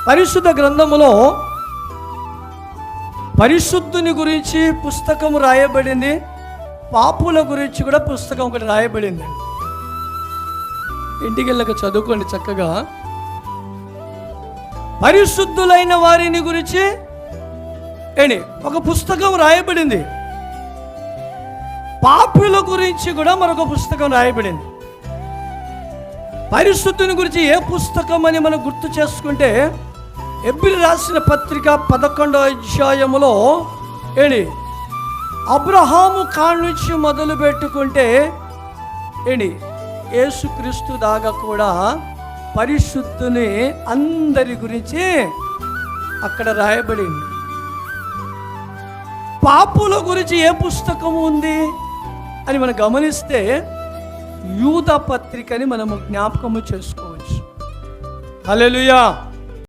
పరిశుద్ధ గ్రంథములో పరిశుద్ధుని గురించి పుస్తకం రాయబడింది, పాపుల గురించి కూడా పుస్తకం ఒకటి రాయబడింది. ఇంటికి వెళ్ళక చదువుకోండి చక్కగా. పరిశుద్ధులైన వారిని గురించి ఒక పుస్తకం రాయబడింది, పాపుల గురించి కూడా మరొక పుస్తకం రాయబడింది. పరిశుద్ధుని గురించి ఏ పుస్తకం అని మనం గుర్తు చేసుకుంటే, హెబ్రీ రాసిన పత్రిక 11వ అధ్యాయములో అబ్రహాము కాడ నుంచి మొదలు పెట్టుకుంటే యేసుక్రీస్తు దాకా కూడా పరిశుద్ధుని అందరి గురించి అక్కడ రాయబడింది. పాపుల గురించి ఏ పుస్తకం ఉంది అని మనం గమనిస్తే యూదా పత్రికని మనము జ్ఞాపకము చేసుకోవచ్చు. హల్లెలూయా.